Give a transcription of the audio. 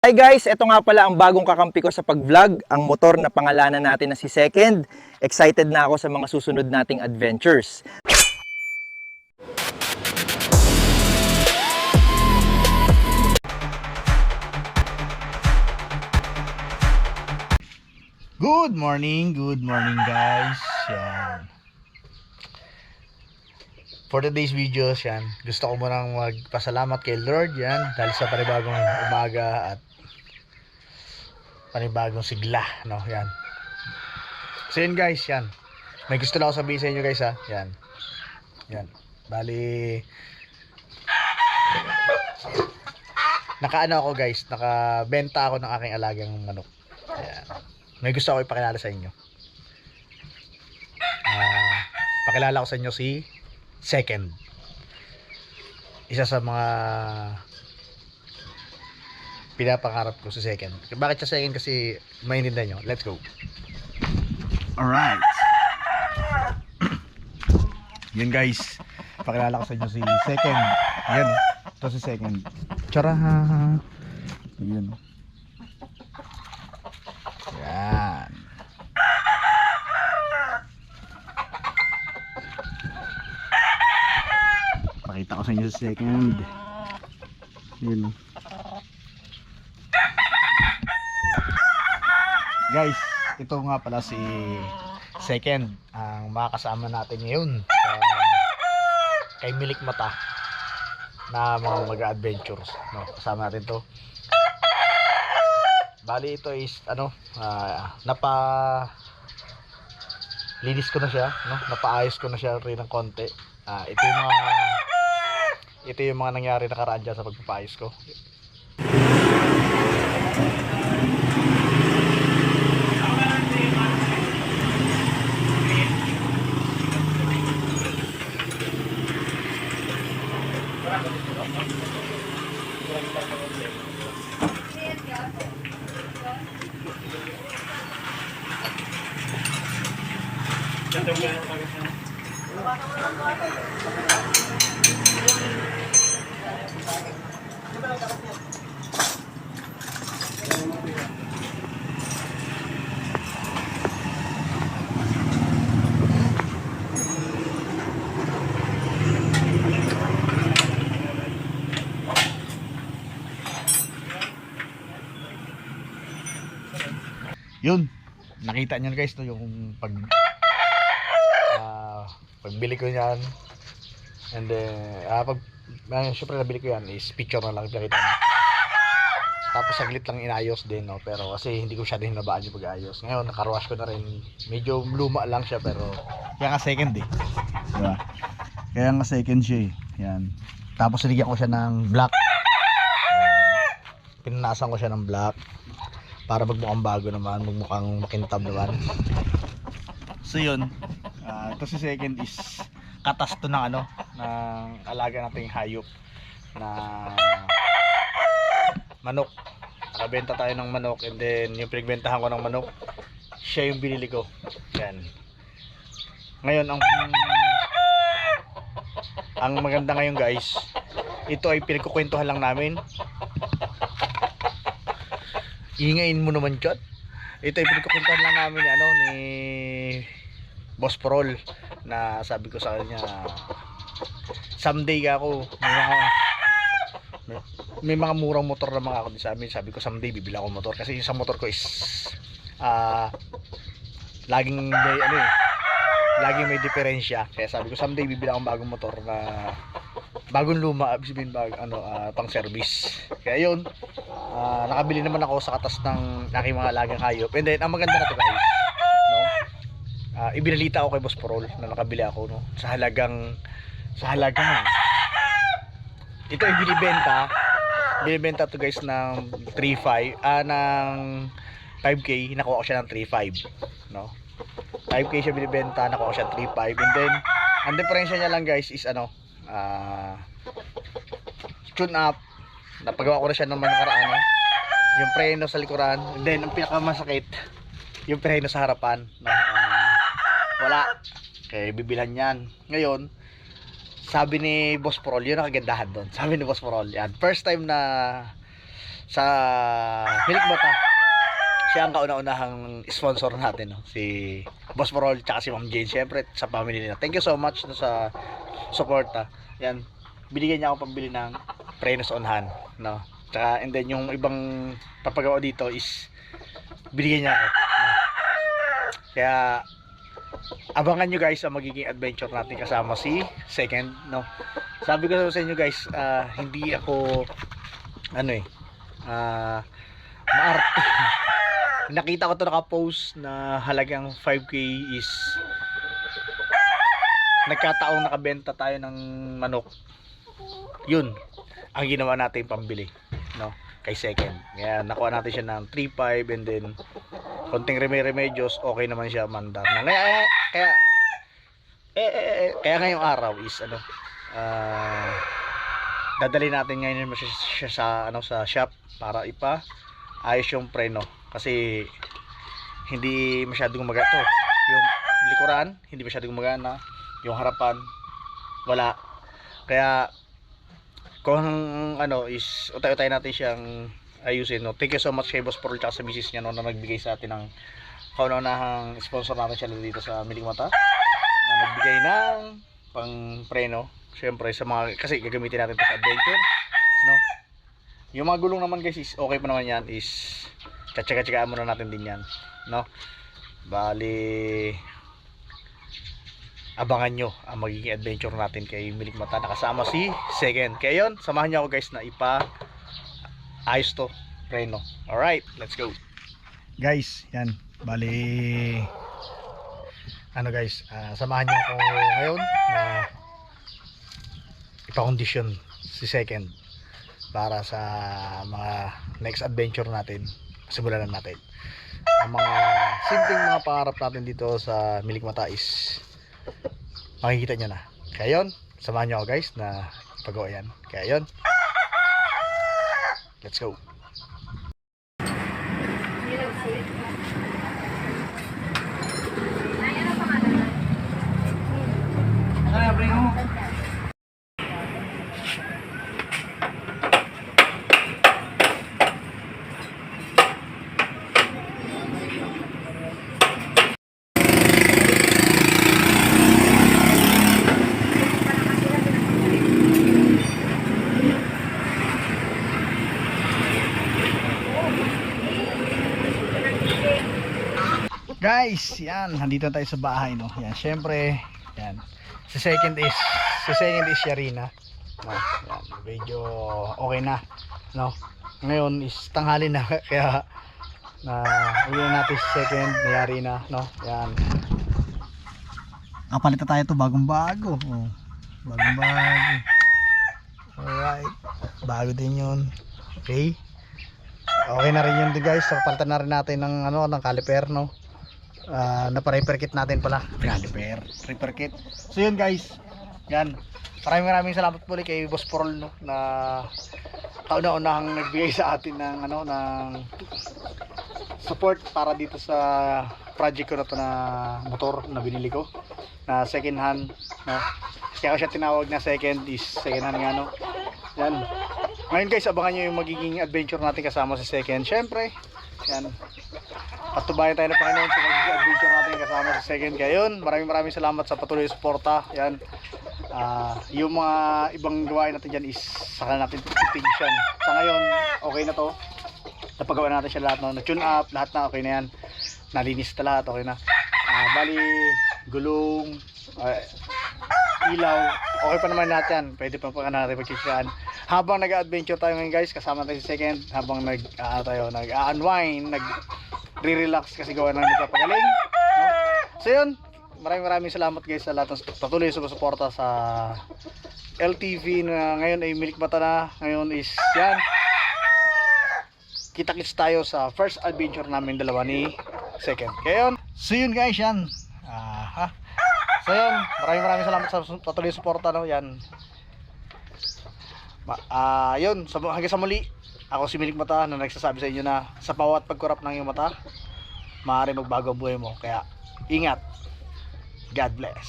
Hi guys, ito nga pala ang bagong kakampi ko sa pag-vlog, ang motor na pangalanan natin na si Second. Excited na ako sa mga susunod nating adventures. Good morning guys. Yan. For today's videos, yan, gusto ko munang magpasalamat kay Lord yan dahil sa panibagong umaga at panibagong sigla, no? Yan. So yun guys, yan. May gusto lang ako sabihin sa inyo guys, ha. Yan. Yan. Bali nakaano ako guys, nakabenta ako ng aking alagang manok. Ayan. May gusto ako ipakilala sa inyo. Pakilala ko sa inyo si Second. Isa sa mga pinapangarap ko si Second. Bakit siya Second? Kasi maintindihan nyo. Let's go. Alright. Yun guys. Pakilala ko sa inyo si Second. Yan. Ito si Second. Taraha. Yun. Yan. Pakita ko sa inyo si Second. Yun. Guys, ito nga pala si Second, ang makakasama natin ngayon sa kay Milik Mata na mga mag-adventures, no? Kasama natin to. Bali ito is linis ko na siya, no? Napaayos ko na siya rin ng konti. Ito yung mga nangyari nakaraan dyan sa pagpapaayos ko. Yun, nakita nyo guys, no, yung pagbili ko yan. And then syempre nabili ko yan is picture na lang pinakita nyo. Tapos saglit lang inayos din, no, pero kasi hindi ko siya din nabaan yung pag-ayos. Ngayon nakarush ko na rin, medyo luma lang siya pero kaya nga Second eh, diba? Kaya nga Second siya eh. Yan. Tapos niligyan ko siya ng black. Pinanasan ko siya ng black para magmukhang bago naman, magmukhang makintab naman. So yun, ito si Second is katas to ng ng alaga nating hayop na manok. Nakabenta tayo ng manok, and then yung pinagbentahan ko ng manok, siya yung binili ko. Yan. Ngayon ang maganda ngayon guys, ito ay pinagkukwentuhan lang namin. Ingayin mo naman dyan. Ito ay pinagkukwentuhan lang namin ni Boss Prol, na sabi ko sa kanya someday ako may mga murang motor na mga ako din sa amin. Sabi ko someday bibili ako motor kasi yung sa motor ko is laging may diferensya. Kaya sabi ko someday bibili akong bagong motor na bagong luma, pang service. Kaya yun, nakabili naman ako sa katas ng aking mga alagang hayop. And then ang maganda na to guys, no, ibinalita ako kay Boss Prol na nakabili ako, no, sa halagang ito ay binibenta to guys ng 3.5, ng 5k. Nakuha ko siya ng 3.5, no, 5k siya binibenta, nakuha ko siya 3.5. And then ang diferensya niya lang guys is tune up. Napagawa ko na siya ng nakaraan, yung preno sa likuran. And then ang pinakamasakit, yung preno sa harapan, no? Wala, kaya bibilhan yan. Ngayon sabi ni Boss Prol, yun ang kagandahan doon. Sabi ni Boss Prol, yan, first time na sa Milk Mata, siya ang kauna-unahang sponsor natin, no? Si Boss Parol tsaka si Ma'am Jane, syempre sa family nila. Thank you so much no, sa suporta. Yan, binigyan niya ako pambili ng preno sa unahan, no? Tsaka and then yung ibang papagawa dito is binigyan niya ako, no? Kaya abangan nyo guys ang magiging adventure natin kasama si Second, no? Sabi ko sa inyo guys, hindi ako maarte. Nakita ko to naka-post na halagang 5K is nagkataong nakabenta tayo ng manok. Yun ang ginawa natin pambili, no, kay Second. Kaya nakuha natin siya ng 3.5 and then konting remedios, okay naman siya mandar na. Kaya ngayong araw is dadali natin ngayon siya sa shop para ayos yung preno kasi hindi masyadong gumagana to. Yung likuran hindi masyadong gumagana, yung harapan wala. Kaya kung is utay-utay natin siyang ayusin, no. Thank you so much kay Boss Pearl tsaka sa misis niya, no, na nagbigay sa atin ng kauna-unahang sponsor natin siya dito sa Milk Mata, na nagbigay ng pang preno. Siyempre sa mga, kasi gagamitin natin ito sa adventure, no. Yung mga gulong naman guys is okay pa naman yan, is tsaka-tsagaan muna natin din yan, no. Bali abangan nyo ang magiging adventure natin kay Milk Mata, nakasama si Second. Kaya yun, samahan nyo ako guys na ayos to preno. Alright, let's go guys. Yan, bali guys, samahan nyo ako ngayon na ipakondisyon si Second para sa mga next adventure natin. Simulan na natin ang mga simpleng mga pangarap natin dito sa Milk Mata is makikita nyo na. Kaya yun, samahan nyo ako guys na ipagawa yan. Kaya yun, let's go. Guys, yan, nandito tayo sa bahay, no. Yan, syempre, yan. Si second is Yarina. No, yan, medyo okay na, no. Ngayon is tanghali na kaya uwi natin si Second na Yarina, no. Yan. Kapalitan tayo to bagong-bago. Oh. Bagong-bago. Alright. Bago din 'yun. Okay. Okay na rin 'yun, guys. So, palitan na rin natin ng ng caliper, no. Napa-repair kit natin pala. Repair kit. So yun guys. Yan. Maraming salamat muli kay Boss Pearl, no, na kauna-unahang nagbigay sa atin ng ng support para dito sa project ko na to na motor na binili ko na second hand, no. Kaya ko siya tinawag na second hand nga, no. Yan. Ngayon guys, abangan nyo yung magiging adventure natin kasama sa Second. Syempre, yan, patubayan tayo ng Panginoon sa magiging adventure natin kasama sa Second. Kaya yun, maraming salamat sa patuloy na suporta. Yan, yung mga ibang gawain natin dyan is saka natin attention. Sa ngayon, okay na to. Napagawa natin siya lahat, no? Na-tune up, lahat na okay na yan. Nalinis na lahat, okay na. Bali, gulong, ilaw, okay pa naman natin. Pwede pa natin pagkikisaan. Habang nag-adventure tayo ngayon guys, kasama tayo sa Second. Habang nag-unwind, nag-relax kasi gawa ng nagpapagaling, no? So yun, maraming salamat guys sa lahat ng patuloy sa suporta sa LTV na ngayon ay Milk Mata na. Ngayon is yan, kita-kits tayo sa first adventure namin dalawa ni Second. Kaya yun, so yun guys, yan. So yun, maraming salamat sa patuloy suporta, no. Yan. Yun, hanggang sa muli. Ako si Milk Mata na nagsasabi sa inyo na sa bawat pagkurap ng iyong mata, maaari magbago ang buhay mo. Kaya ingat. God bless.